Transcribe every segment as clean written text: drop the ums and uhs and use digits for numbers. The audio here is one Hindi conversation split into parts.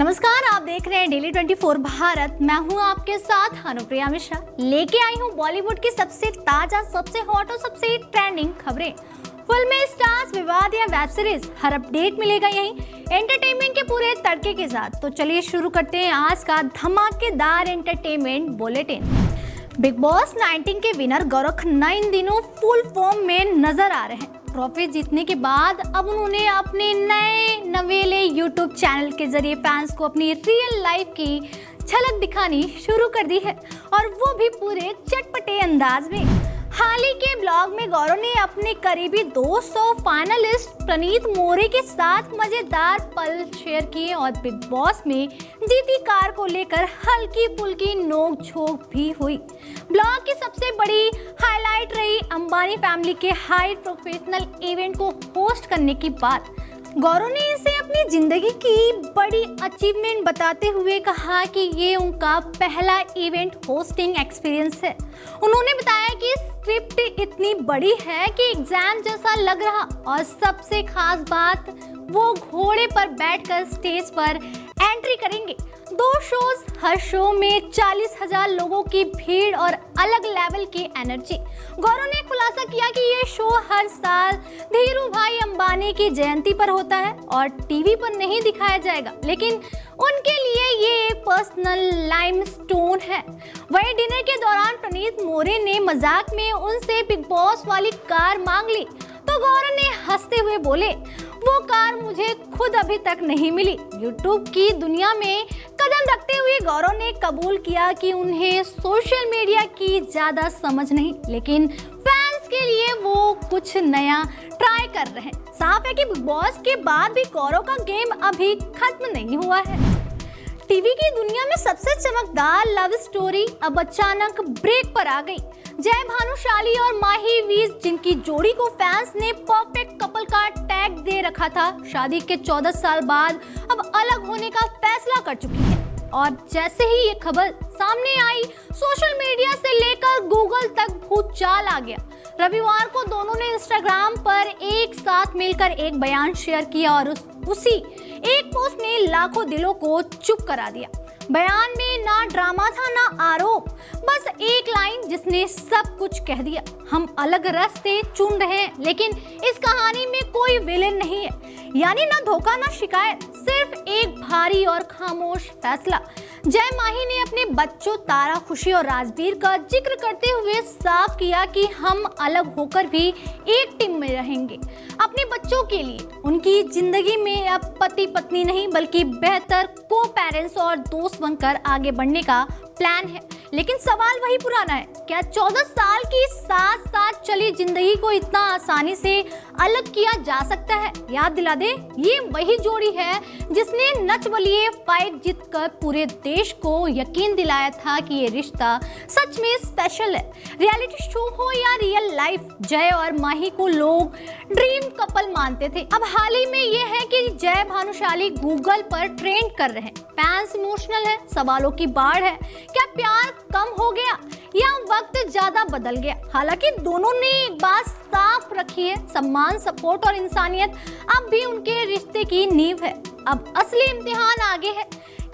नमस्कार, आप देख रहे हैं डेली 24 भारत। मैं हूं आपके साथ अनुप्रिया मिश्रा। लेके आई हूं बॉलीवुड की सबसे ताजा, सबसे हॉट और सबसे ट्रेंडिंग खबरें। फिल्में, स्टार्स, विवाद या वेब सीरीज, हर अपडेट मिलेगा यहीं एंटरटेनमेंट के पूरे तड़के के साथ। तो चलिए शुरू करते हैं आज का धमाकेदार एंटरटेनमेंट बुलेटिन। बिग बॉस 19 के विनर गौरव खन्ना इन दिनों फुल फॉर्म में नजर आ रहे हैं। ट्रॉफी जीतने के बाद अब उन्होंने अपने नए नवेले यूट्यूब चैनल के जरिए फैंस को अपनी रियल लाइफ की झलक दिखानी शुरू कर दी है, और वो भी पूरे चटपटे अंदाज में। हाल ही के ब्लॉग में गौरव ने अपने करीबी दोस्त और फाइनलिस्ट प्रणीत मोरे के साथ मजेदार पल शेयर किए, और बिग बॉस में जीती कार को लेकर हल्की फुल्की नोक-झोंक भी हुई। ब्लॉग की सबसे बड़ी हाईलाइट रही अंबानी फैमिली के हाई प्रोफेशनल इवेंट को होस्ट करने की बात। गौरव ने इसे अपनी जिंदगी की बड़ी अचीवमेंट बताते हुए कहा कि ये उनका पहला इवेंट होस्टिंग एक्सपीरियंस है। उन्होंने बताया कि स्क्रिप्ट इतनी बड़ी है कि एग्जाम जैसा लग रहा, और सबसे खास बात वो घोड़े पर बैठकर स्टेज पर एंट्री करेंगे। 2 शोज, हर शो में 40,000 लोगों की भीड़ और अलग लेवल की एनर्जी। गौरव ने खुलासा किया कि ये शो हर साल धीरू भाई अंबानी की जयंती पर होता है और टीवी पर नहीं दिखाया जाएगा, लेकिन उनके लिए ये एक पर्सनल लाइमस्टोन है। वहीं डिनर के दौरान प्रणीत मोरे ने मजाक में उनसे बिग बॉस वाली कार मांग ली, तो गौरव ने हंसते हुए बोले, वो कार मुझे खुद अभी तक नहीं मिली। यूट्यूब की दुनिया में कदम रखते हुए गौरव ने कबूल किया कि उन्हें सोशल मीडिया की ज्यादा समझ नहीं, लेकिन फैंस के लिए वो कुछ नया ट्राई कर रहे हैं। साफ है कि बिग बॉस के बाद भी गौरव का गेम अभी खत्म नहीं हुआ है। टीवी की दुनिया में सबसे चमकदार लव स्टोरी अब अचानक ब्रेक पर आ गई। जय भानुशाली और माही वीज, जिनकी जोड़ी को फैंस ने परफेक्ट कपल का टैग दे रखा था, शादी के 14 साल बाद अब अलग होने का फैसला कर चुकी है। और जैसे ही ये खबर सामने आई, सोशल मीडिया से लेकर गूगल तक भूचाल आ गया। रविवार को दोनों ने इंस्टाग्राम पर एक साथ मिलकर एक बयान शेयर किया, और उसी एक पोस्ट ने लाखों दिलों को चुप करा दिया। बयान में ना ड्रामा था ना आरोप, बस एक लाइन जिसने सब कुछ कह दिया। हम अलग रास्ते चुन रहे हैं, लेकिन इस कहानी में कोई विलेन नहीं है, यानी ना धोखा ना शिकायत, सिर्फ एक भारी और खामोश फैसला। जय माही ने अपने बच्चों तारा, खुशी और राजवीर का जिक्र करते हुए साफ किया कि हम अलग होकर भी एक टीम में रहेंगे, अपने बच्चों के लिए। उनकी जिंदगी में अब पति पत्नी नहीं, बल्कि बेहतर को पेरेंट्स और दोस्त बनकर आगे बढ़ने का प्लान है। लेकिन सवाल वही पुराना है, क्या 14 साल की साथ साथ चली जिंदगी को इतना आसानी से अलग किया जा सकता है? याद दिला दे, ये वही जोड़ी है जिसने नच बलिए 5 जीतकर पूरे देश को यकीन दिलाया था कि ये रिश्ता सच में स्पेशल है। रियलिटी शो हो या रियल लाइफ, जय और माही को लोग ड्रीम कपल मानते थे। अब हाल ही में ये है कि जय भानुशाली गूगल पर ट्रेंड कर रहे हैं। फैंस इमोशनल है, सवालों की बाढ़ है। क्या प्यार कम हो गया या वक्त ज्यादा बदल गया? हालांकि दोनों ने एक बात साफ रखी है, सम्मान, सपोर्ट और इंसानियत अब भी उनके रिश्ते की नींव है। अब असली इम्तिहान आगे है।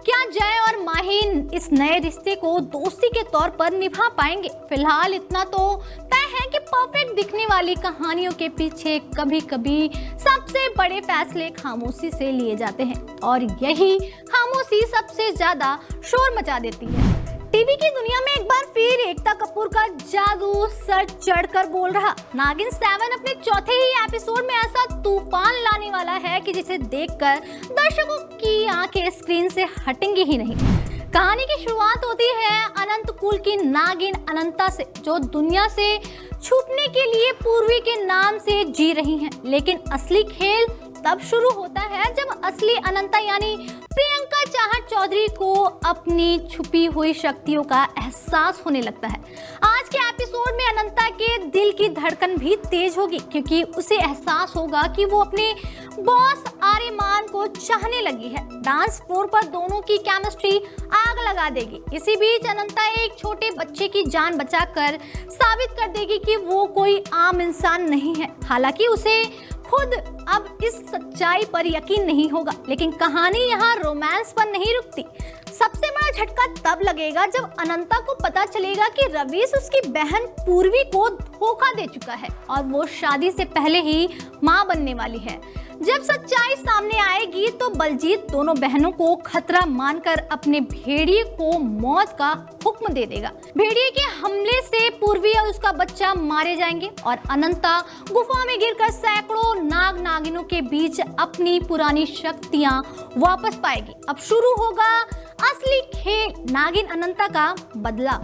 क्या जय और माही इस नए रिश्ते को दोस्ती के तौर पर निभा पाएंगे? फिलहाल इतना तो तय है कि परफेक्ट दिखने वाली कहानियों के पीछे कभी कभी सबसे बड़े फैसले खामोशी से लिए जाते हैं, और यही खामोशी सबसे ज्यादा शोर मचा देती है। टीवी की दुनिया में एक बार फिर एकता कपूर का जादू सर चढ़कर बोल रहा। नागिन 7 अपने चौथे ही एपिसोड में ऐसा तूफान लाने वाला है कि जिसे देखकर दर्शकों की आंखें स्क्रीन से हटेंगी ही नहीं। कहानी की शुरुआत होती है अनंत कुल की नागिन अनंता से, जो दुनिया से छुपने के लिए पूर्वी के नाम से जी रही हैं। लेकिन असली खेल तब शुरू होता है जब असली अनंता यानी प्रियंका चाहत चौधरी को अपनी छुपी हुई शक्तियों का एहसास होने लगता है। आज के एपिसोड में अनंता के दिल की धड़कन भी तेज होगी, क्योंकि उसे एहसास होगा कि वो अपने बॉस आर्यमान को चाहने लगी है। डांस फ्लोर पर दोनों की केमिस्ट्री आग लगा देगी। इसी बीच अनंता एक छोटे बच्चे की जान बचाकर साबित कर देगी कि वो कोई आम इंसान नहीं है। हालांकि उसे खुद अब इस सच्चाई पर यकीन नहीं होगा। लेकिन कहानी यहाँ रोमांस पर नहीं रुकती। सबसे बड़ा झटका तब लगेगा जब अनंता को पता चलेगा कि रवीश उसकी बहन पूर्वी को धोखा दे चुका है और वो शादी से पहले ही मां बनने वाली है। जब सच्चाई सामने आएगी तो बलजीत दोनों बहनों को खतरा मानकर अपने भेड़िए को मौत का हुक्म दे देगा। भेड़िए के हमले से पूर्वी और उसका बच्चा मारे जाएंगे और अनंता गुफा में गिरकर सैकड़ों नाग नागिनों के बीच अपनी पुरानी शक्तियां वापस पाएगी। अब शुरू होगा असली खेल, नागिन अनंता का बदला।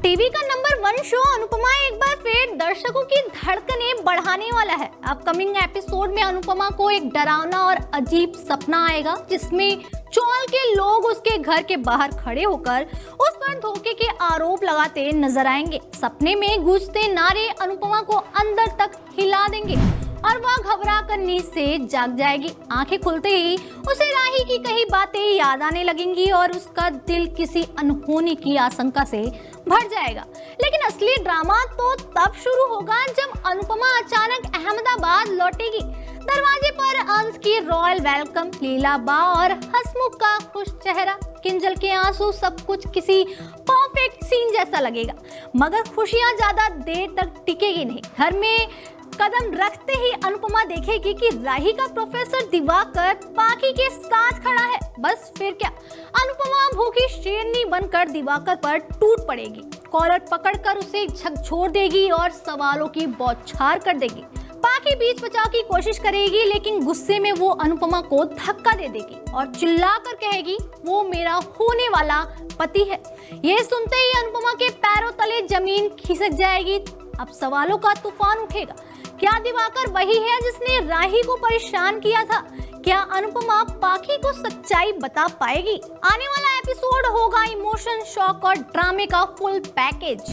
टीवी का नंबर 1 शो अनुपमा एक बार फिर दर्शकों की धड़कनें बढ़ाने वाला है। अपकमिंग एपिसोड में अनुपमा को एक डरावना और अजीब सपना आएगा जिसमें चौल के लोग उसके घर के बाहर खड़े होकर उस पर धोखे के आरोप लगाते नजर आएंगे। सपने में गूंजते नारे अनुपमा को अंदर तक हिला देंगे और वह घबरा कर नींद से जाग जाएगी। आंखें खुलते ही उसे राही की कही बातें याद आने लगेंगी और उसका दिल किसी अनहोनी की आशंका से भर जाएगा। लेकिन असली ड्रामा तो तब शुरू होगा जब अनुपमा अचानक अहमदाबाद लौटेगी। दरवाजे पर अंश की रॉयल वेलकम, लीला बा और हसमुख का खुश चेहरा, किंजल के आंसू, सब कुछ किसी परफेक्ट सीन जैसा लगेगा। मगर खुशियां ज्यादा देर तक टिकेगी नहीं। घर में कदम रखते ही अनुपमा देखेगी कि राही का प्रोफेसर दिवाकर पाखी के साथ खड़ा है। बस फिर क्या, अनुपमा भूखी शेरनी बनकर दिवाकर पर टूट पड़ेगी, कॉलर पकड़कर उसे झकझोर देगी और सवालों की बौछार कर देगी। पाखी बीच बचाव की कोशिश करेगी लेकिन गुस्से में वो अनुपमा को धक्का दे देगी और चिल्लाकर कहेगी वो मेरा होने वाला पति है। ये सुनते ही अनुपमा के पैरों तले जमीन खिसक जाएगी। अब सवालों का तूफान उठेगा। क्या दिवाकर वही है जिसने राही को परेशान किया था? क्या अनुपमा पाखी को सच्चाई बता पाएगी? आने वाला एपिसोड होगा इमोशन, शॉक और ड्रामे का फुल पैकेज।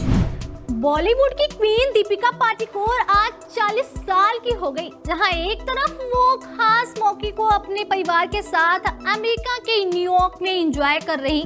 बॉलीवुड की क्वीन दीपिका पादुकोण आज 40 साल की हो गई। जहां एक तरफ वो खास मौके को अपने परिवार के साथ अमेरिका के न्यूयॉर्क में एंजॉय कर रही,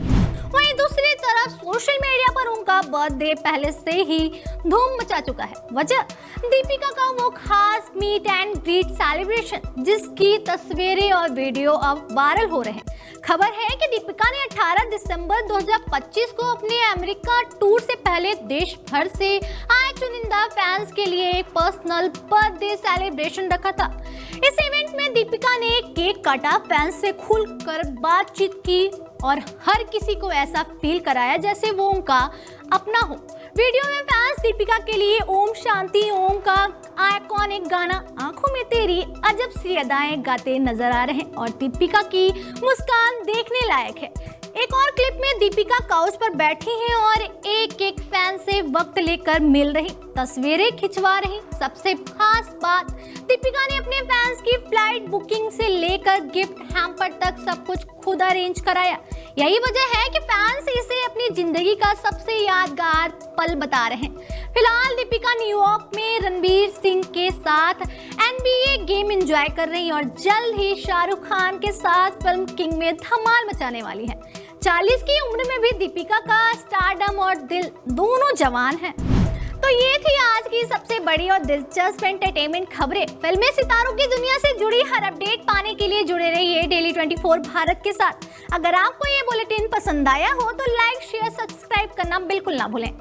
वहीं दूसरी तरफ सोशल मीडिया पर उनका बर्थडे पहले से ही धूम मचा चुका है। वजह दीपिका का वो खास मीट एंड ग्रीट सेलिब्रेशन जिसकी तस्वीरें और वीडियो अब वायरल हो रहे हैं। खबर है कि दीपिका ने 18 दिसंबर 2025 को अपने अमेरिका टूर से पहले देश भर से आए चुनिंदा फैंस के लिए एक पर्सनल बर्थडे सेलिब्रेशन रखा था। इस इवेंट में दीपिका ने केक काटा, फैंस से खुलकर बातचीत की और हर किसी को ऐसा फील कराया जैसे वो उनका अपना हो। वीडियो में फैंस दीपिका के लिए ओम शांति ओम का आइकॉनिक गाना आंखों में तेरी अजब सी अदाएं गाते नजर आ रहे हैं और दीपिका की मुस्कान देखने लायक है। एक और क्लिप में दीपिका काउच पर बैठी हैं और एक एक फैन से वक्त लेकर मिल रही, तस्वीरें खिंचवा रही। सबसे खास बात, दीपिका ने अपने फैंस की फ्लाइट बुकिंग से लेकर गिफ्ट हैम्पर तक सब कुछ खुद अरेंज कराया। यही वजह है कि फैंस इसे अपनी जिंदगी का सबसे यादगार पल बता रहे हैं। फिलहाल दीपिका न्यूयॉर्क में रणवीर सिंह के साथ NBA गेम एंजॉय कर रही और जल्द ही शाहरुख खान के साथ फिल्म किंग में धमाल मचाने वाली है। 40 की उम्र में भी दीपिका का स्टारडम और दिल दोनों जवान हैं। तो ये थी आज की सबसे बड़ी और दिलचस्प एंटरटेनमेंट खबरें। फिल्मी सितारों की दुनिया से जुड़ी हर अपडेट पाने के लिए जुड़े रहिए डेली 24 भारत के साथ। अगर आपको ये बुलेटिन पसंद आया हो तो लाइक, शेयर, सब्सक्राइब करना बिल्कुल ना भूलें।